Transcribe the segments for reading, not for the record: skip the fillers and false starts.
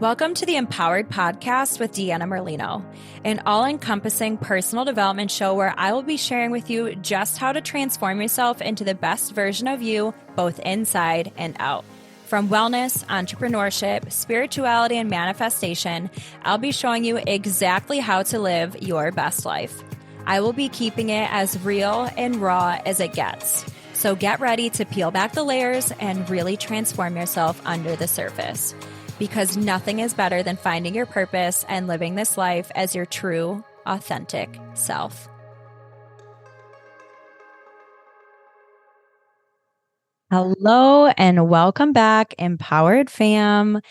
Welcome to the Empowered Podcast with Deanna Merlino, an all-encompassing personal development show where I will be sharing with you just how to transform yourself into the best version of you, both inside and out. From wellness, entrepreneurship, spirituality, and manifestation, I'll be showing you exactly how to live your best life. I will be keeping it as real and raw as it gets. So get ready to peel back the layers and really transform yourself under the surface. Because nothing is better than finding your purpose and living this life as your true, authentic self. Hello and welcome back, Empowered Fam.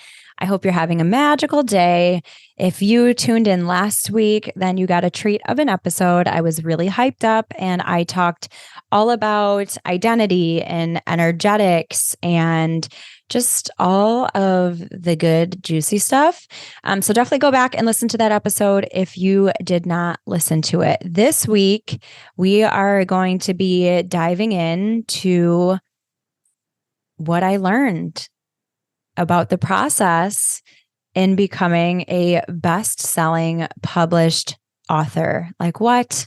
I hope you're having a magical day. If you tuned in last week, then you got a treat of an episode. I was really hyped up and I talked all about identity and energetics and just all of the good, juicy stuff. So definitely go back and listen to that episode if you did not listen to it. This week, we are going to be diving into what I learned about the process in becoming a best-selling published author. Like what?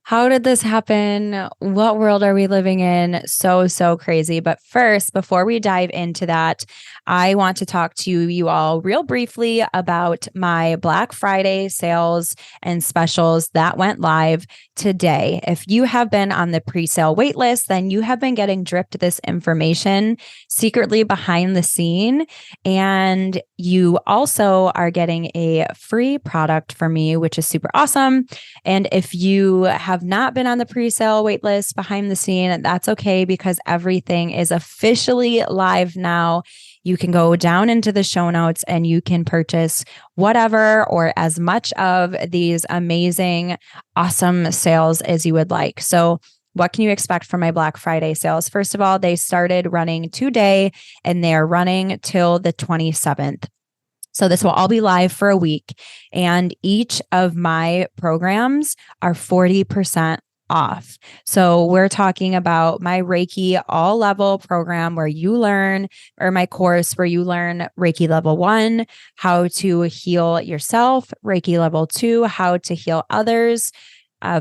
How did this happen? What world are we living in? So crazy. But first, before we dive into that, I want to talk to you all real briefly about my Black Friday sales and specials that went live today. If you have been on the pre-sale waitlist, then you have been getting dripped this information secretly behind the scene. And you also are getting a free product from me, which is super awesome. And if you have not been on the pre-sale waitlist behind the scene, that's okay because everything is officially live now. You can go down into the show notes and you can purchase whatever or as much of these amazing, awesome sales as you would like. So what can you expect from my Black Friday sales? First of all, they started running today and they're running till the 27th. So this will all be live for a week, and each of my programs are 40% off. So we're talking about my Reiki all level program where you learn, or my course where you learn Reiki level 1, how to heal yourself, Reiki level 2, how to heal others,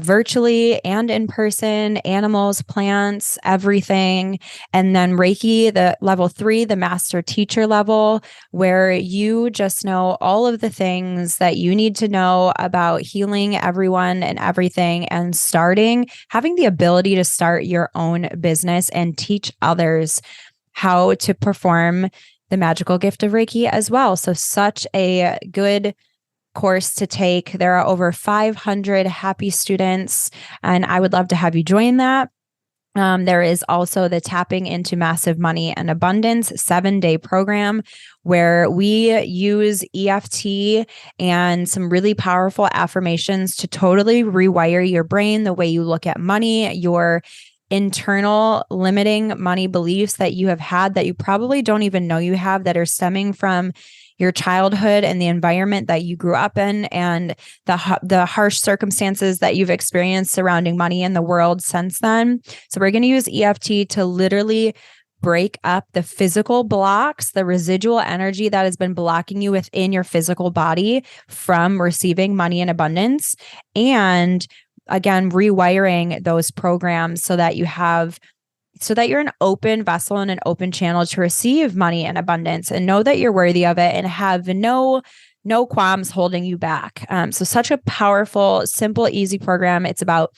virtually and in person, animals, plants, everything. And then Reiki, the level 3, the master teacher level, where you just know all of the things that you need to know about healing everyone and everything and having the ability to start your own business and teach others how to perform the magical gift of Reiki as well. So such a good course to take. There are over 500 happy students, and I would love to have you join that. There is also the Tapping into Massive Money and Abundance 7-day program where we use EFT and some really powerful affirmations to totally rewire your brain, the way you look at money, your internal limiting money beliefs that you have had that you probably don't even know you have, that are stemming from your childhood and the environment that you grew up in and the harsh circumstances that you've experienced surrounding money in the world since then. So we're going to use EFT to literally break up the physical blocks, the residual energy that has been blocking you within your physical body from receiving money in abundance. And again, rewiring those programs so that you're an open vessel and an open channel to receive money and abundance and know that you're worthy of it and have no qualms holding you back. So such a powerful, simple, easy program. It's about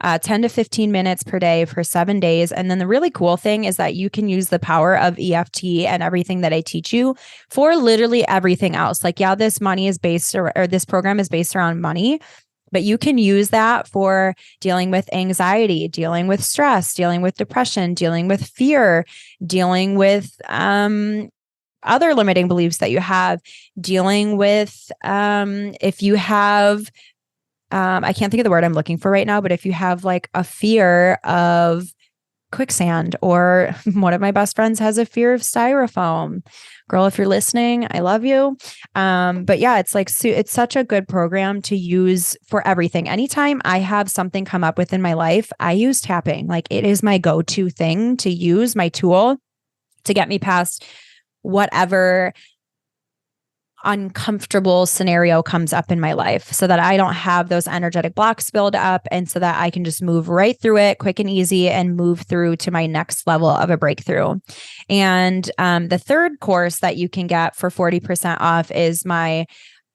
10 to 15 minutes per day for 7 days. And then the really cool thing is that you can use the power of EFT and everything that I teach you for literally everything else. Like, yeah, this program is based around money, but you can use that for dealing with anxiety, dealing with stress, dealing with depression, dealing with fear, dealing with other limiting beliefs that you have, dealing with if you have, I can't think of the word I'm looking for right now, but if you have like a fear of quicksand, or one of my best friends has a fear of styrofoam. Girl, if you're listening, I love you. But yeah, it's like, it's such a good program to use for everything. Anytime I have something come up within my life, I use tapping. Like, it is my go-to thing to use, my tool to get me past whatever uncomfortable scenario comes up in my life so that I don't have those energetic blocks build up and so that I can just move right through it quick and easy and move through to my next level of a breakthrough. And the third course that you can get for 40% off is my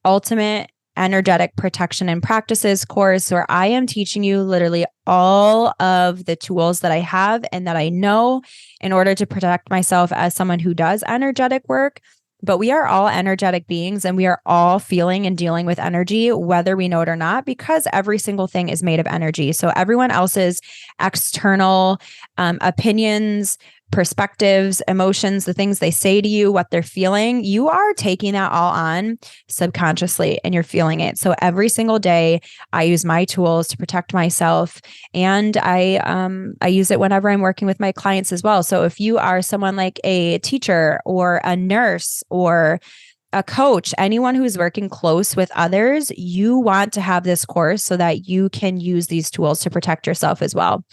Ultimate Energetic Protection and Practices course, where I am teaching you literally all of the tools that I have and that I know in order to protect myself as someone who does energetic work. But we are all energetic beings and we are all feeling and dealing with energy, whether we know it or not, because every single thing is made of energy. So everyone else's external opinions, perspectives, emotions, the things they say to you, what they're feeling, you are taking that all on subconsciously and you're feeling it. So every single day I use my tools to protect myself, and I use it whenever I'm working with my clients as well. So if you are someone like a teacher or a nurse or a coach, anyone who's working close with others, you want to have this course so that you can use these tools to protect yourself as well.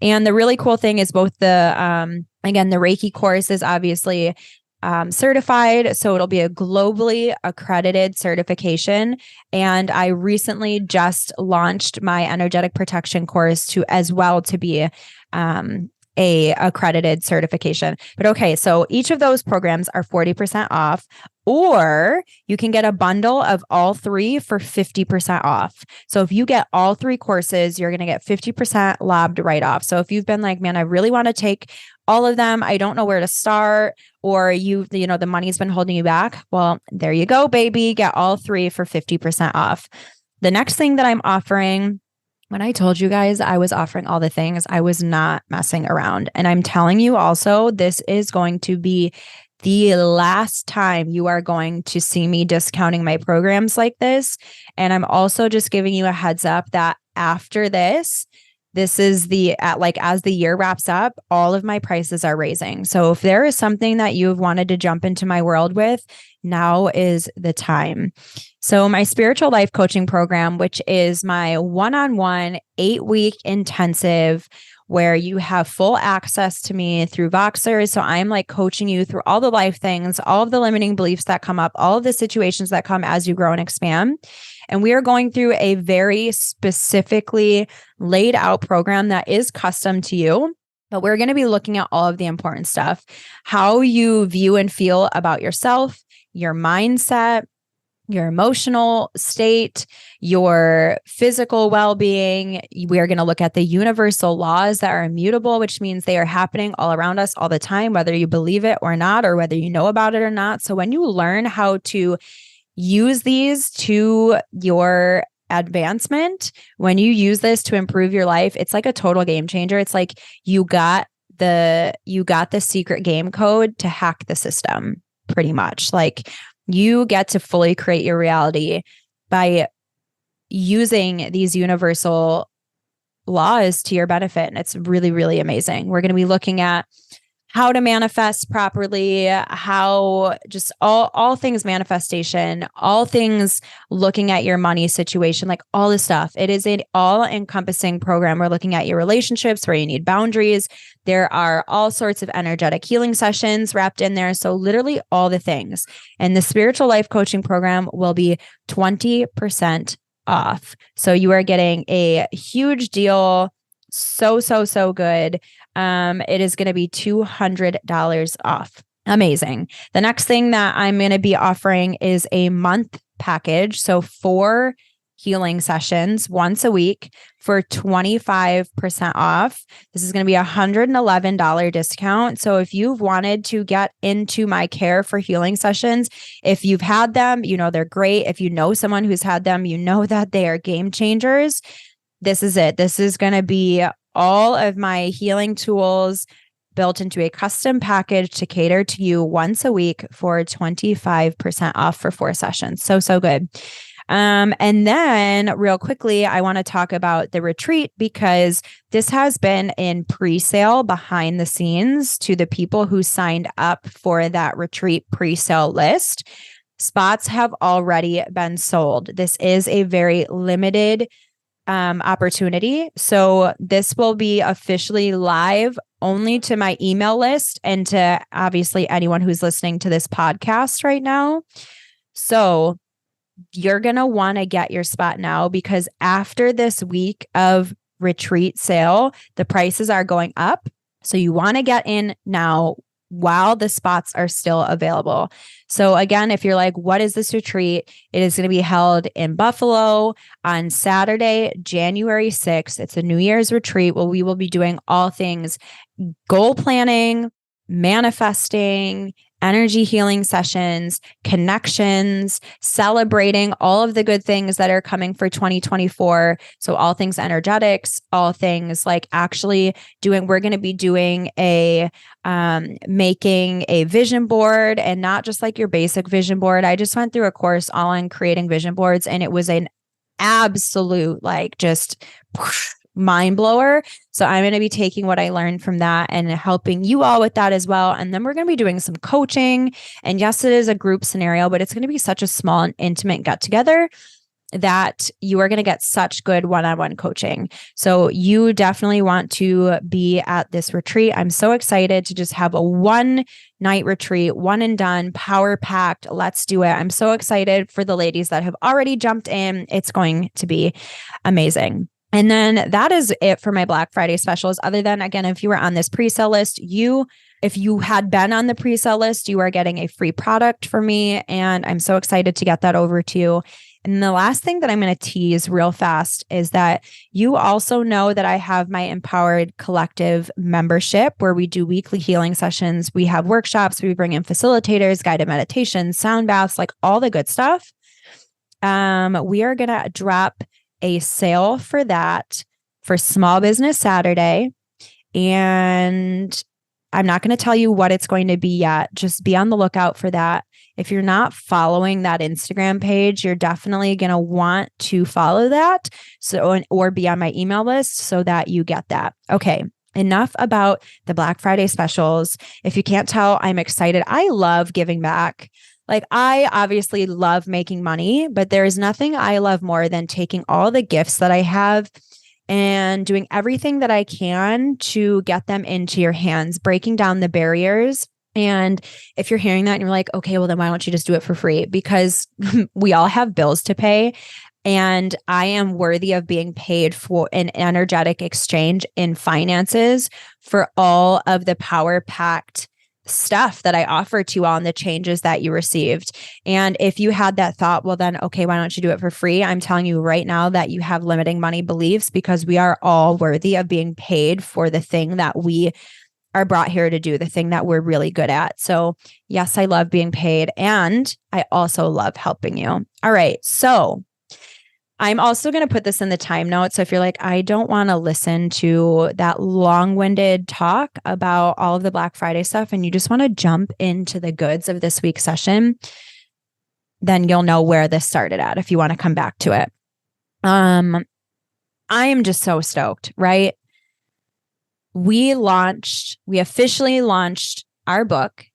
And the really cool thing is both again, the Reiki course is obviously certified. So it'll be a globally accredited certification. And I recently just launched my energetic protection course to be a accredited certification. But okay, so each of those programs are 40% off, or you can get a bundle of all three for 50% off. So if you get all three courses, you're going to get 50% lobbed right off. So if you've been like, man, I really want to take all of them, I don't know where to start, or the money's been holding you back. Well, there you go, baby. Get all three for 50% off. The next thing that I'm offering, when I told you guys I was offering all the things, I was not messing around. And I'm telling you also, this is going to be the last time you are going to see me discounting my programs like this. And I'm also just giving you a heads up that after this is as the year wraps up, all of my prices are raising. So if there is something that you've wanted to jump into my world with, now is the time. So my spiritual life coaching program, which is my one-on-one 8-week intensive where you have full access to me through Voxers. So I'm like coaching you through all the life things, all of the limiting beliefs that come up, all of the situations that come as you grow and expand. And we are going through a very specifically laid out program that is custom to you. But we're going to be looking at all of the important stuff, how you view and feel about yourself, your mindset, your emotional state, your physical well-being. We are going to look at the universal laws that are immutable, which means they are happening all around us all the time, whether you believe it or not, or whether you know about it or not. So when you learn how to use these to your advancement, when you use this to improve your life, it's like a total game changer. It's like you got the secret game code to hack the system, pretty much. Like you get to fully create your reality by using these universal laws to your benefit. And it's really, really amazing. We're going to be looking at how to manifest properly, how just all things manifestation, all things looking at your money situation, like all this stuff. It is an all-encompassing program. We're looking at your relationships where you need boundaries. There are all sorts of energetic healing sessions wrapped in there. So literally all the things. And the spiritual life coaching program will be 20% off. So you are getting a huge deal. So good. It is going to be $200 off. Amazing. The next thing that I'm going to be offering is a month package. So 4 healing sessions once a week for 25% off. This is going to be $111 discount. So if you've wanted to get into my care for healing sessions, if you've had them, you know they're great. If you know someone who's had them, you know that they are game changers. This is it. This is going to be all of my healing tools built into a custom package to cater to you once a week for 25% off for 4 sessions. So good. And then real quickly, I want to talk about the retreat because this has been in pre-sale behind the scenes to the people who signed up for that retreat pre-sale list. Spots have already been sold. This is a very limited opportunity. So this will be officially live only to my email list and to obviously anyone who's listening to this podcast right now. So you're going to want to get your spot now, because after this week of retreat sale, the prices are going up. So you want to get in now while the spots are still available. So again, if you're like, what is this retreat? It is going to be held in Buffalo on Saturday, January 6th. It's a New Year's retreat where we will be doing all things goal planning, manifesting, energy healing sessions, connections, celebrating all of the good things that are coming for 2024. So all things energetics, all things like actually we're going to be doing making a vision board, and not just like your basic vision board. I just went through a course all on creating vision boards, and it was an absolute just mind blower. So I'm going to be taking what I learned from that and helping you all with that as well. And then we're going to be doing some coaching. And yes, it is a group scenario, but it's going to be such a small and intimate get together that you are going to get such good one-on-one coaching. So you definitely want to be at this retreat. I'm so excited to just have a one-night retreat, one and done, power packed. Let's do it. I'm so excited for the ladies that have already jumped in. It's going to be amazing. And then that is it for my Black Friday specials. Other than, again, if you were on this pre-sale list, if you had been on the pre-sale list, you are getting a free product from me. And I'm so excited to get that over to you. And the last thing that I'm going to tease real fast is that you also know that I have my Empowered Collective membership, where we do weekly healing sessions. We have workshops. We bring in facilitators, guided meditations, sound baths, like all the good stuff. We are going to drop a sale for that for Small Business Saturday. And I'm not going to tell you what it's going to be yet. Just be on the lookout for that. If you're not following that Instagram page, you're definitely going to want to follow that. Or be on my email list so that you get that. Okay. Enough about the Black Friday specials. If you can't tell, I'm excited. I love giving back. I obviously love making money, but there is nothing I love more than taking all the gifts that I have and doing everything that I can to get them into your hands, breaking down the barriers. And if you're hearing that and you're like, okay, well then why don't you just do it for free? Because we all have bills to pay. And I am worthy of being paid for an energetic exchange in finances for all of the power-packed stuff that I offer to you all and the changes that you received. And if you had that thought, well then, okay, why don't you do it for free? I'm telling you right now that you have limiting money beliefs, because we are all worthy of being paid for the thing that we are brought here to do, the thing that we're really good at. So yes, I love being paid, and I also love helping you. All right. So I'm also going to put this in the time notes. So if you're like, I don't want to listen to that long-winded talk about all of the Black Friday stuff, and you just want to jump into the goods of this week's session, then you'll know where this started at if you want to come back to it. I am just so stoked, right? We officially launched our book,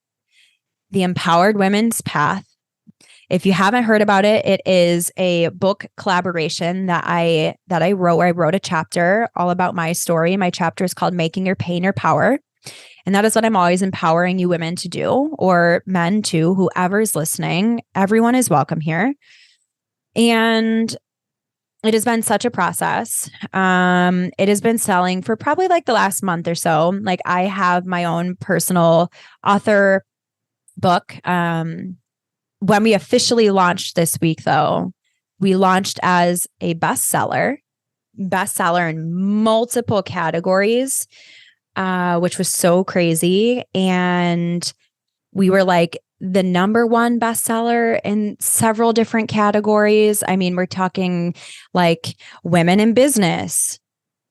The Empowered Women's Path. If you haven't heard about it, it is a book collaboration that I wrote, where I wrote a chapter all about my story. My chapter is called Making Your Pain Your Power. And that is what I'm always empowering you women to do, or men too, whoever's listening. Everyone is welcome here. And it has been such a process. It has been selling for probably the last month or so. I have my own personal author book. When we officially launched this week, though, we launched as a bestseller in multiple categories, which was so crazy. And we were the number one bestseller in several different categories. I mean, we're talking women in business,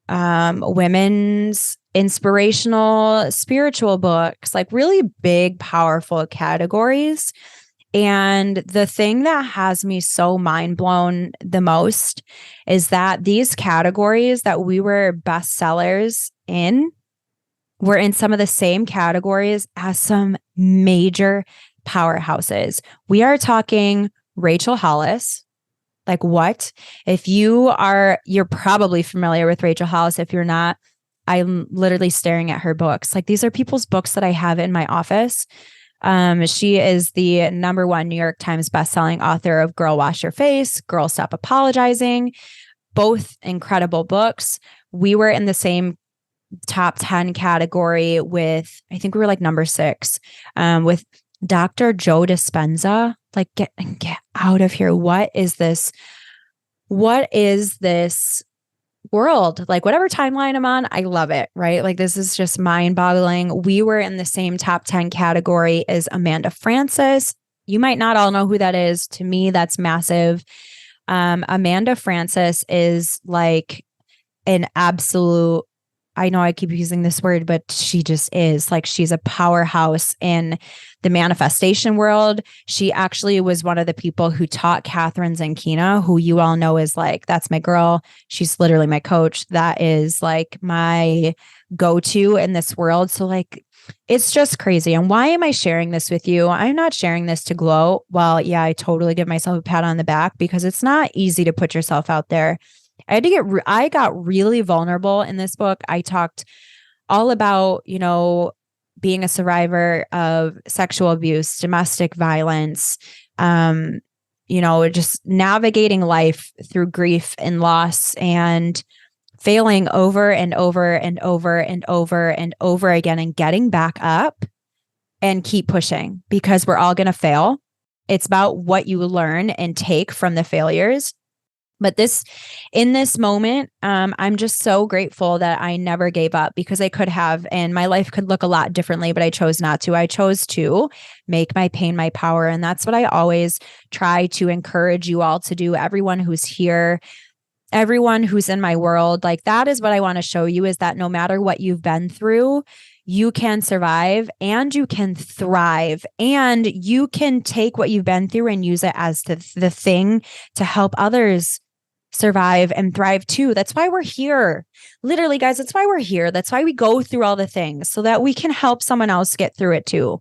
women's inspirational, spiritual books, really big, powerful categories. And the thing that has me so mind blown the most is that these categories that we were bestsellers in were in some of the same categories as some major powerhouses. We are talking Rachel Hollis. What? If you're probably familiar with Rachel Hollis. If you're not, I'm literally staring at her books. These are people's books that I have in my office. She is the #1 New York Times bestselling author of Girl Wash Your Face, Girl Stop Apologizing, both incredible books. We were in the same top 10 category with, I think we were like #6, with Dr. Joe Dispenza. Like, get out of here. What is this? What is this world? Like, whatever timeline I'm on, I love it, right? Like, this is just mind boggling. We were in the same top 10 category as Amanda Francis. You might not all know who that is. To me, that's massive. Amanda Francis is like an absolute, I know I keep using this word, but she just is like, she's a powerhouse in the manifestation world. She actually was one of the people who taught Catherine Zankina, who you all know is like, that's my girl. She's literally my coach. That is like my go-to in this world. So like, it's just crazy. And why am I sharing this with you? I'm not sharing this to gloat. Well, yeah, I totally give myself a pat on the back because it's not easy to put yourself out there. I got really vulnerable in this book. I talked all about, being a survivor of sexual abuse, domestic violence, just navigating life through grief and loss and failing over and over and over and over and over again and getting back up and keep pushing because we're all going to fail. It's about what you learn and take from the failures. But in this moment, I'm just so grateful that I never gave up because I could have, and my life could look a lot differently, but I chose not to. I chose to make my pain my power. And that's what I always try to encourage you all to do. Everyone who's here, everyone who's in my world, like that is what I want to show you is that no matter what you've been through, you can survive and you can thrive and you can take what you've been through and use it as the thing to help others survive and thrive too. That's why we're here. Literally, guys, that's why we're here. That's why we go through all the things so that we can help someone else get through it too.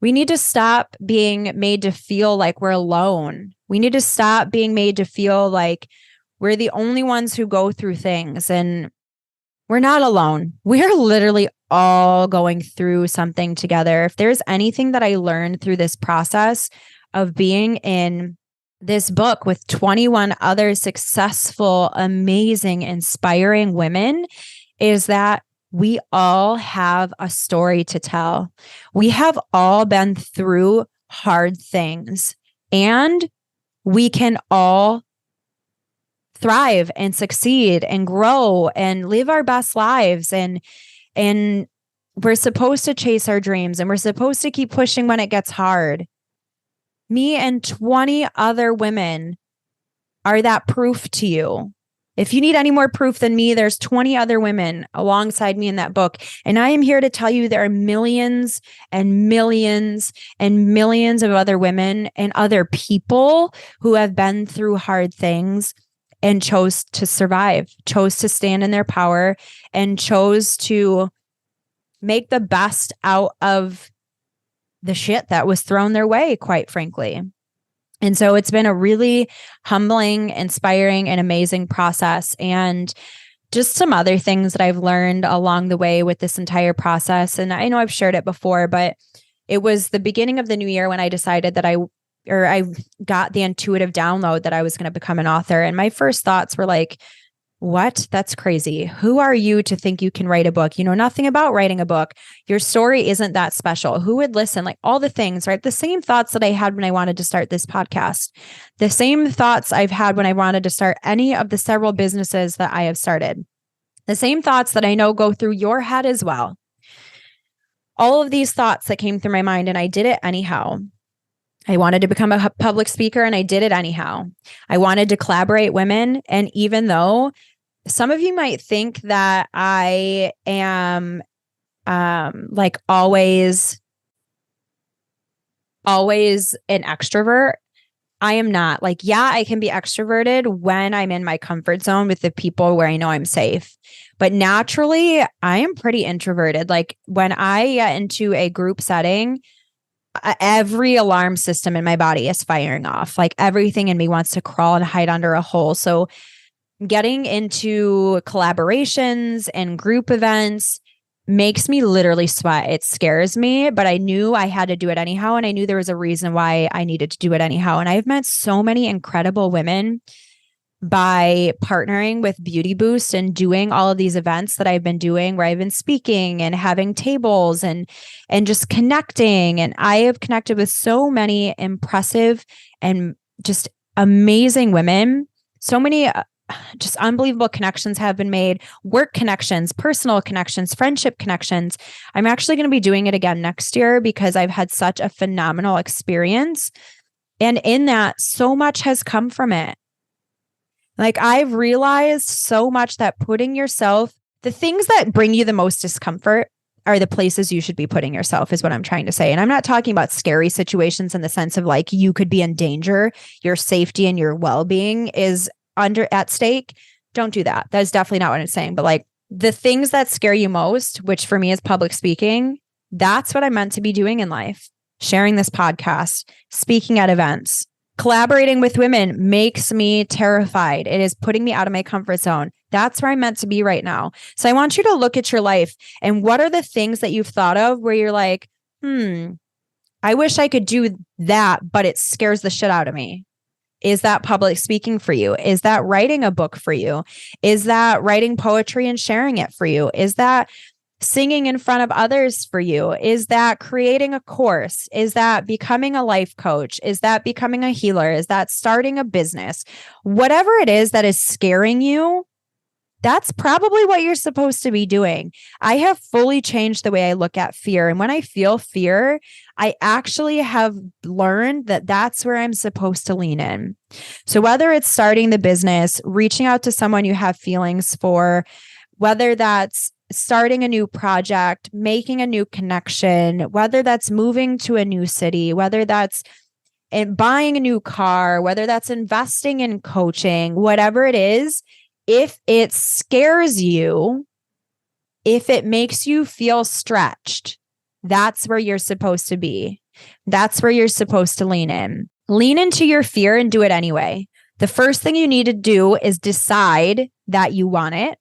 We need to stop being made to feel like we're alone. We need to stop being made to feel like we're the only ones who go through things and we're not alone. We're literally all going through something together. If there's anything that I learned through this process of being in this book with 21 other successful, amazing, inspiring women is that we all have a story to tell. We have all been through hard things and we can all thrive and succeed and grow and live our best lives. And we're supposed to chase our dreams and we're supposed to keep pushing when it gets hard. Me and 20 other women are that proof to you. If you need any more proof than me, there's 20 other women alongside me in that book. And I am here to tell you there are millions and millions and millions of other women and other people who have been through hard things and chose to survive, chose to stand in their power, and chose to make the best out of the shit that was thrown their way, quite frankly. And so it's been a really humbling, inspiring, and amazing process. And just some other things that I've learned along the way with this entire process. And I know I've shared it before, but it was the beginning of the new year when I decided that I got the intuitive download that I was going to become an author. And my first thoughts were like, what? That's crazy. Who are you to think you can write a book? You know nothing about writing a book. Your story isn't that special. Who would listen? Like all the things, right? The same thoughts that I had when I wanted to start this podcast, the same thoughts I've had when I wanted to start any of the several businesses that I have started, the same thoughts that I know go through your head as well. All of these thoughts that came through my mind, and I did it anyhow. I wanted to become a public speaker and I did it anyhow. I wanted to collaborate women. And even though some of you might think that I am like always an extrovert, I am not. Like, yeah, I can be extroverted when I'm in my comfort zone with the people where I know I'm safe. But naturally, I am pretty introverted. Like when I get into a group setting, every alarm system in my body is firing off. Like everything in me wants to crawl and hide under a hole. So getting into collaborations and group events, makes me literally sweat. It scares me, but I knew I had to do it anyhow. And I knew there was a reason why I needed to do it anyhow. And I've met so many incredible women by partnering with Beauty Boost and doing all of these events that I've been doing, where I've been speaking and having tables and just connecting. And I have connected with so many impressive and just amazing women. So many just unbelievable connections have been made, work connections, personal connections, friendship connections. I'm actually going to be doing it again next year because I've had such a phenomenal experience. And in that, so much has come from it. Like, I've realized so much that putting yourself, the things that bring you the most discomfort are the places you should be putting yourself, is what I'm trying to say. And I'm not talking about scary situations in the sense of like you could be in danger, your safety and your well-being is at stake. Don't do that. That's definitely not what I'm saying. But like the things that scare you most, which for me is public speaking, that's what I'm meant to be doing in life. Sharing this podcast, speaking at events, collaborating with women makes me terrified. It is putting me out of my comfort zone. That's where I'm meant to be right now. So I want you to look at your life and what are the things that you've thought of where you're like, I wish I could do that, but it scares the shit out of me. Is that public speaking for you? Is that writing a book for you? Is that writing poetry and sharing it for you? Is that singing in front of others for you? Is that creating a course? Is that becoming a life coach? Is that becoming a healer? Is that starting a business? Whatever it is that is scaring you, that's probably what you're supposed to be doing. I have fully changed the way I look at fear. And when I feel fear, I actually have learned that that's where I'm supposed to lean in. So whether it's starting the business, reaching out to someone you have feelings for, whether that's starting a new project, making a new connection, whether that's moving to a new city, whether that's buying a new car, whether that's investing in coaching, whatever it is, if it scares you, if it makes you feel stretched, that's where you're supposed to be. That's where you're supposed to lean in. Lean into your fear and do it anyway. The first thing you need to do is decide that you want it.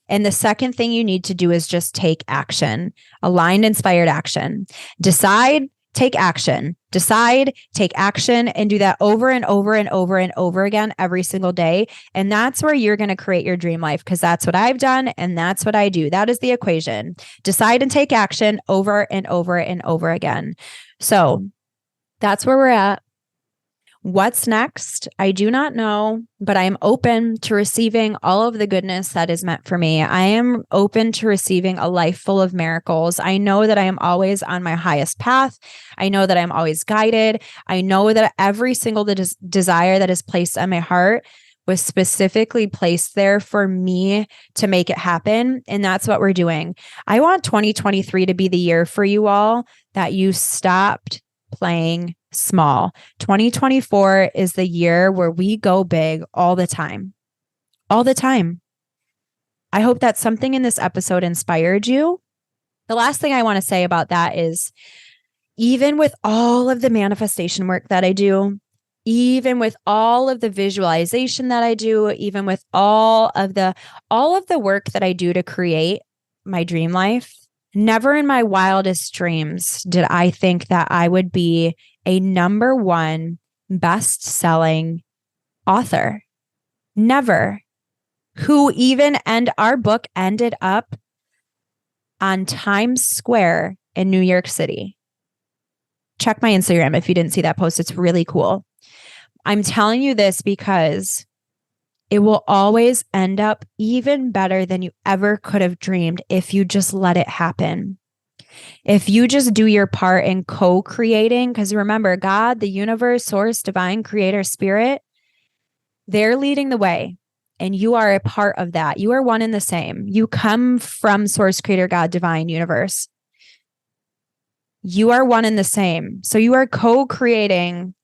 And the second thing you need to do is just take action, aligned, inspired action. Decide, take action. Decide, take action, and do that over and over and over and over again every single day. And that's where you're going to create your dream life, because that's what I've done and that's what I do. That is the equation. Decide and take action over and over and over again. So that's where we're at. What's next? I do not know, but I'm open to receiving all of the goodness that is meant for me. I am open to receiving a life full of miracles. I know that I am always on my highest path. I know that I'm always guided. I know that every single desire that is placed on my heart was specifically placed there for me to make it happen. And that's what we're doing. I want 2023 to be the year for you all that you stopped playing small. 2024 is the year where we go big all the time. All the time. I hope that something in this episode inspired you. The last thing I want to say about that is, even with all of the manifestation work that I do, even with all of the visualization that I do, even with all of the work that I do to create my dream life, never in my wildest dreams did I think that I would be a number one best-selling author. Never. And our book ended up on Times Square in New York City. Check my Instagram if you didn't see that post. It's really cool. I'm telling you this because it will always end up even better than you ever could have dreamed if you just let it happen. If you just do your part in co-creating, because remember, God, the universe, source, divine, creator, spirit, they're leading the way. And you are a part of that. You are one and the same. You come from source, creator, God, divine, universe. You are one and the same. So you are co-creating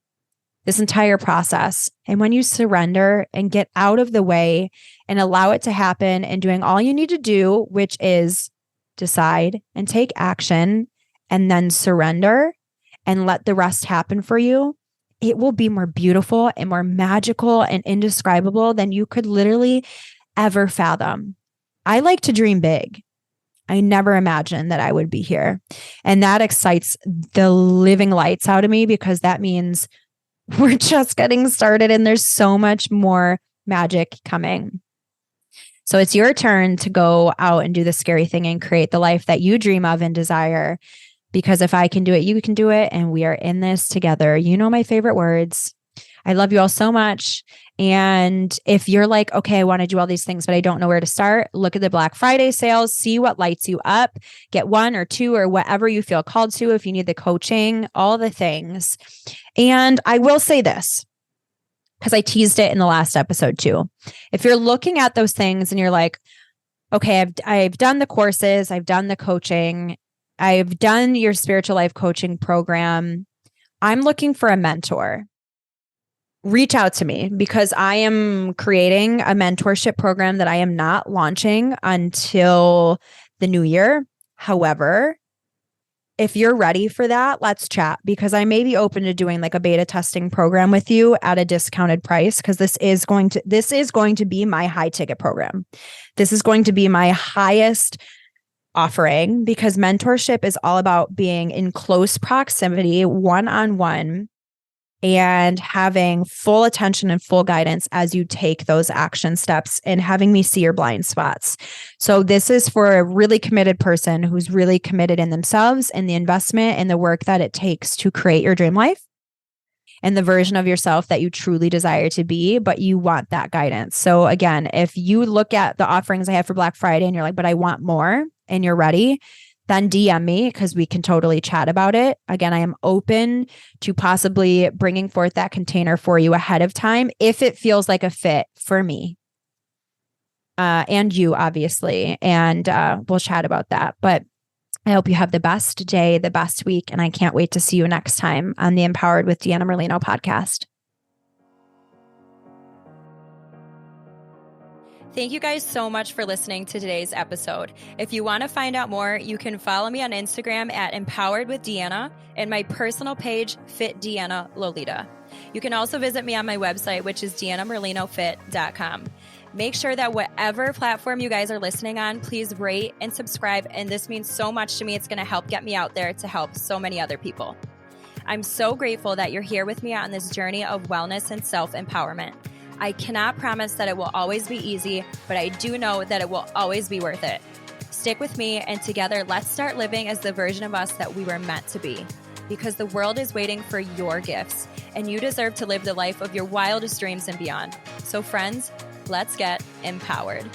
this entire process. And when you surrender and get out of the way and allow it to happen and doing all you need to do, which is decide and take action and then surrender and let the rest happen for you, it will be more beautiful and more magical and indescribable than you could literally ever fathom. I like to dream big. I never imagined that I would be here. And that excites the living lights out of me because that means we're just getting started and there's so much more magic coming. So it's your turn to go out and do the scary thing and create the life that you dream of and desire. Because if I can do it, you can do it. And we are in this together. You know my favorite words. I love you all so much. And if you're like, okay, I want to do all these things, but I don't know where to start, look at the Black Friday sales, see what lights you up, get one or two or whatever you feel called to. If you need the coaching, all the things. And I will say this, because I teased it in the last episode too. If you're looking at those things and you're like, okay, I've done the courses, I've done the coaching, I've done your spiritual life coaching program, I'm looking for a mentor. Reach out to me because I am creating a mentorship program that I am not launching until the new year. However, if you're ready for that, let's chat because I may be open to doing like a beta testing program with you at a discounted price because this is going to be my high ticket program. This is going to be my highest offering because mentorship is all about being in close proximity, one-on-one, and having full attention and full guidance as you take those action steps and having me see your blind spots. So this is for a really committed person who's really committed in themselves and the investment and the work that it takes to create your dream life and the version of yourself that you truly desire to be, but you want that guidance. So again, if you look at the offerings I have for Black Friday and you're like, but I want more and you're ready, then DM me because we can totally chat about it. Again, I am open to possibly bringing forth that container for you ahead of time if it feels like a fit for me and you, obviously. And we'll chat about that. But I hope you have the best day, the best week, and I can't wait to see you next time on the Empowered with Deanna Merlino podcast. Thank you guys so much for listening to today's episode. If you want to find out more, you can follow me on Instagram at Empowered with Deanna and my personal page, Fit Deanna Lolita. You can also visit me on my website, which is deannamerlinofit.com. Make sure that whatever platform you guys are listening on, please rate and subscribe. And this means so much to me. It's going to help get me out there to help so many other people. I'm so grateful that you're here with me on this journey of wellness and self-empowerment. I cannot promise that it will always be easy, but I do know that it will always be worth it. Stick with me, and together, let's start living as the version of us that we were meant to be. Because the world is waiting for your gifts, and you deserve to live the life of your wildest dreams and beyond. So friends, let's get empowered.